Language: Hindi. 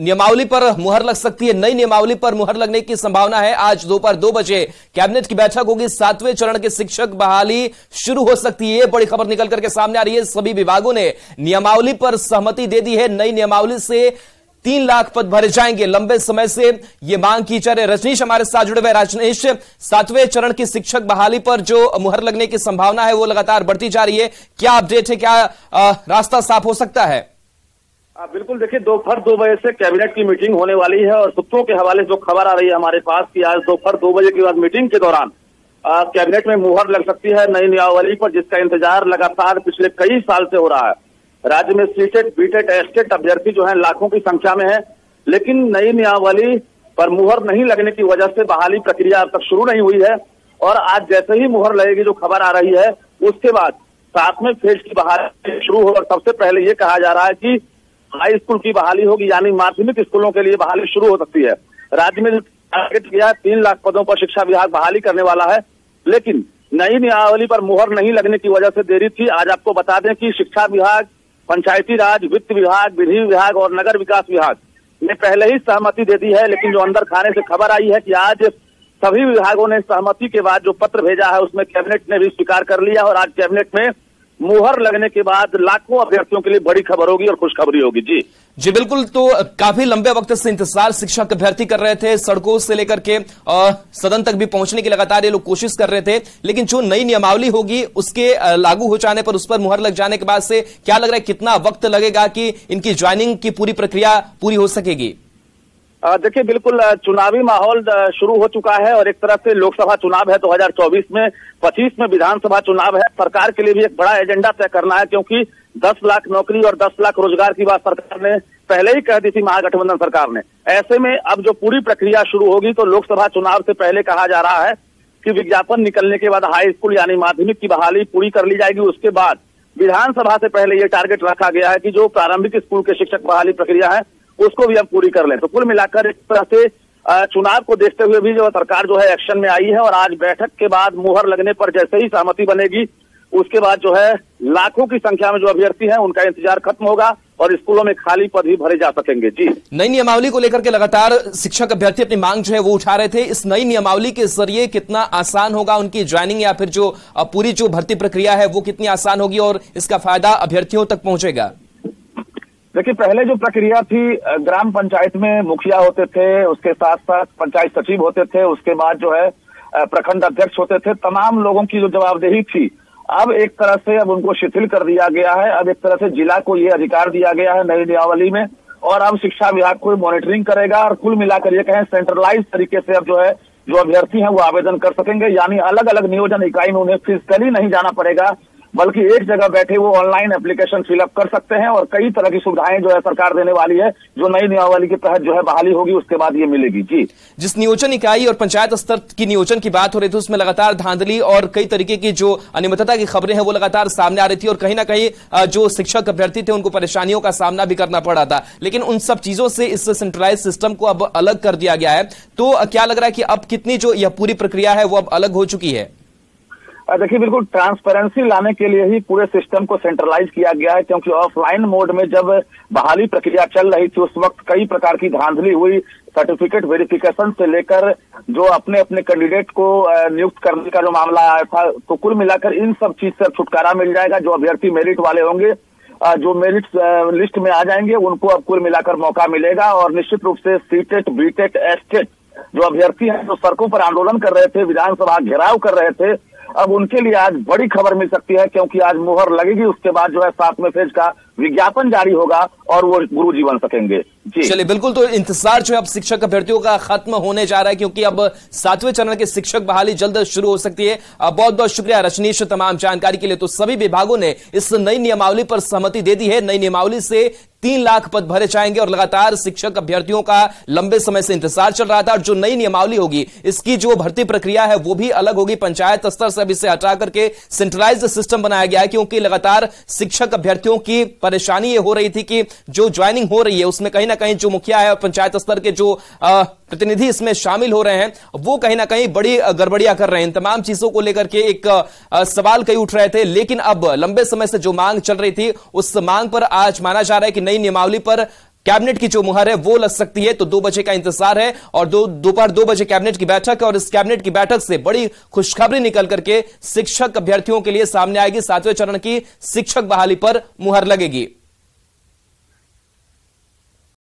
नियमावली पर मुहर लग सकती है। नई नियमावली पर मुहर लगने की संभावना है। आज दोपहर 2 बजे कैबिनेट की बैठक होगी। 7वें चरण के शिक्षक बहाली शुरू हो सकती है। बड़ी खबर निकल करके सामने आ रही है। सभी विभागों ने नियमावली पर सहमति दे दी है। नई नियमावली से 3 लाख पद भरे जाएंगे। लंबे समय से यह मांग की जा रही है। रजनीश हमारे साथ जुड़े हुए। रजनीश, 7वें चरण की शिक्षक बहाली पर जो मुहर लगने की संभावना है वो लगातार बढ़ती जा रही है। क्या अपडेट है? क्या रास्ता साफ हो सकता है? बिल्कुल, देखिए दोपहर 2 बजे से कैबिनेट की मीटिंग होने वाली है और सूत्रों के हवाले जो खबर आ रही है हमारे पास कि आज दोपहर 2 बजे के बाद मीटिंग के दौरान कैबिनेट में मुहर लग सकती है नई नियमावली पर, जिसका इंतजार लगातार पिछले कई साल से हो रहा है। राज्य में सीटेट, बीटेट, एस्टेट अभ्यर्थी जो है लाखों की संख्या में है, लेकिन नई नियमावली पर मुहर नहीं लगने की वजह से बहाली प्रक्रिया अब तक शुरू नहीं हुई है। और आज जैसे ही मुहर लगेगी, जो खबर आ रही है, उसके बाद 7वें फेज की बहाली शुरू हो। और सबसे पहले ये कहा जा रहा है कि हाई स्कूल की बहाली होगी, यानी माध्यमिक स्कूलों के लिए बहाली शुरू हो सकती है। राज्य में टारगेट किया 3 लाख पदों पर शिक्षा विभाग बहाली करने वाला है, लेकिन नई नियमावली पर मुहर नहीं लगने की वजह से देरी थी। आज आपको बता दें कि शिक्षा विभाग, पंचायती राज, वित्त विभाग, विधि विभाग और नगर विकास विभाग ने पहले ही सहमति दे दी है, लेकिन जो अंदर खाने से खबर आई है कि आज सभी विभागों ने सहमति के बाद जो पत्र भेजा है उसमें कैबिनेट ने भी स्वीकार कर लिया। और आज कैबिनेट में मुहर लगने के बाद लाखों अभ्यर्थियों के लिए बड़ी खबर होगी और खुशखबरी होगी। जी बिल्कुल। तो काफी लंबे वक्त से इंतजार शिक्षक अभ्यर्थी कर रहे थे। सड़कों से लेकर के सदन तक भी पहुंचने की लगातार ये लोग कोशिश कर रहे थे, लेकिन जो नई नियमावली होगी उसके लागू हो जाने पर, उस पर मुहर लग जाने के बाद से क्या लग रहा है कितना वक्त लगेगा कि इनकी ज्वाइनिंग की पूरी प्रक्रिया पूरी हो सकेगी? देखिए, बिल्कुल चुनावी माहौल शुरू हो चुका है और एक तरह से लोकसभा चुनाव है 2024 में, 25 में विधानसभा चुनाव है। सरकार के लिए भी एक बड़ा एजेंडा तय करना है, क्योंकि 10 लाख नौकरी और 10 लाख रोजगार की बात सरकार ने पहले ही कह दी थी, महागठबंधन सरकार ने। ऐसे में अब जो पूरी प्रक्रिया शुरू होगी तो लोकसभा चुनाव से पहले कहा जा रहा है कि विज्ञापन निकलने के बाद हाई स्कूल यानी माध्यमिक की बहाली पूरी कर ली जाएगी। उसके बाद विधानसभा से पहले ये टारगेट रखा गया है कि जो प्रारंभिक स्कूल के शिक्षक बहाली प्रक्रिया है उसको भी हम पूरी कर लें। तो कुल मिलाकर एक तरह से चुनाव को देखते हुए भी जो सरकार जो है एक्शन में आई है। और आज बैठक के बाद मुहर लगने पर जैसे ही सहमति बनेगी, उसके बाद जो है लाखों की संख्या में जो अभ्यर्थी हैं उनका इंतजार खत्म होगा और स्कूलों में खाली पद भी भरे जा सकेंगे। जी, नई नियमावली को लेकर के लगातार शिक्षक अभ्यर्थी अपनी मांग जो है वो उठा रहे थे। इस नई नियमावली के जरिए कितना आसान होगा उनकी ज्वाइनिंग, या फिर जो पूरी जो भर्ती प्रक्रिया है वो कितनी आसान होगी और इसका फायदा अभ्यर्थियों तक पहुंचेगा? देखिए, पहले जो प्रक्रिया थी, ग्राम पंचायत में मुखिया होते थे, उसके साथ साथ पंचायत सचिव होते थे, उसके बाद जो है प्रखंड अध्यक्ष होते थे, तमाम लोगों की जो जवाबदेही थी, अब एक तरह से अब उनको शिथिल कर दिया गया है। अब एक तरह से जिला को ये अधिकार दिया गया है नई नियमावली में, और अब शिक्षा विभाग को मॉनिटरिंग करेगा। और कुल मिलाकर ये कहें सेंट्रलाइज तरीके से अब जो है जो अभ्यर्थी हैं वो आवेदन कर सकेंगे, यानी अलग अलग नियोजन इकाई में उन्हें फिजिकली नहीं जाना पड़ेगा, बल्कि एक जगह बैठे वो ऑनलाइन एप्लीकेशन फिलअप कर सकते हैं। और कई तरह की सुविधाएं जो है सरकार देने वाली है, जो नई नियमावली के तहत जो है बहाली होगी उसके बाद ये मिलेगी। जी, जिस नियोजन इकाई और पंचायत स्तर की नियोजन की बात हो रही थी उसमें लगातार धांधली और कई तरीके की जो अनियमितता की खबरें हैं वो लगातार सामने आ रही थी, और कहीं ना कहीं जो शिक्षक अभ्यर्थी थे उनको परेशानियों का सामना भी करना पड़ा था। लेकिन उन सब चीजों से इस सेंट्रलाइज सिस्टम को अब अलग कर दिया गया है। तो क्या लग रहा है कि अब कितनी जो यह पूरी प्रक्रिया है वो अब अलग हो चुकी है? देखिए, बिल्कुल ट्रांसपेरेंसी लाने के लिए ही पूरे सिस्टम को सेंट्रलाइज किया गया है, क्योंकि ऑफलाइन मोड में जब बहाली प्रक्रिया चल रही थी उस वक्त कई प्रकार की धांधली हुई। सर्टिफिकेट वेरिफिकेशन से लेकर जो अपने अपने कैंडिडेट को नियुक्त करने का जो मामला आया था, तो कुल मिलाकर इन सब चीज से छुटकारा मिल जाएगा। जो अभ्यर्थी मेरिट वाले होंगे, जो मेरिट लिस्ट में आ जाएंगे, उनको अब कुल मिलाकर मौका मिलेगा। और निश्चित रूप से सीटेट, बीटेट, एस्टेट जो अभ्यर्थी हैं जो सड़कों पर आंदोलन कर रहे थे, विधानसभा घेराव कर रहे थे, अब उनके लिए आज बड़ी खबर मिल सकती है, क्योंकि आज मुहर लगेगी। उसके बाद जो है 7वें फेज का विज्ञापन जारी होगा और वो गुरुजी बन सकेंगे। जी चलिए, बिल्कुल। तो इंतजार जो है अब शिक्षक अभ्यर्थियों का खत्म होने जा रहा है, क्योंकि अब 7वें चरण के शिक्षक बहाली जल्द शुरू हो सकती है। बहुत बहुत शुक्रिया रजनीश तमाम जानकारी के लिए। तो सभी विभागों ने इस नई नियमावली पर सहमति दे दी है। नई नियमावली से 3 लाख पद भरे जाएंगे और लगातार शिक्षक अभ्यर्थियों का लंबे समय से इंतजार चल रहा था। और जो नई नियमावली होगी इसकी जो भर्ती प्रक्रिया है वो भी अलग होगी। पंचायत स्तर से अब इसे हटा करके सेंट्रलाइज्ड सिस्टम बनाया गया है, क्योंकि लगातार शिक्षक अभ्यर्थियों की परेशानी ये हो रही थी कि जो ज्वाइनिंग हो रही है उसमें कहीं ना कहीं जो मुखिया है और पंचायत स्तर के जो प्रतिनिधि इसमें शामिल हो रहे हैं वो कहीं ना कहीं बड़ी गड़बड़ियां कर रहे हैं। इन तमाम चीजों को लेकर के एक सवाल कई उठ रहे थे, लेकिन अब लंबे समय से जो मांग चल रही थी उस मांग पर आज माना जा रहा है कि नई नियमावली पर कैबिनेट की जो मुहर है वो लग सकती है। तो 2 बजे का इंतजार है और दोपहर 2 बजे कैबिनेट की बैठक है और इस कैबिनेट की बैठक से बड़ी खुशखबरी निकल करके शिक्षक अभ्यर्थियों के लिए सामने आएगी। 7वें चरण की शिक्षक बहाली पर मुहर लगेगी।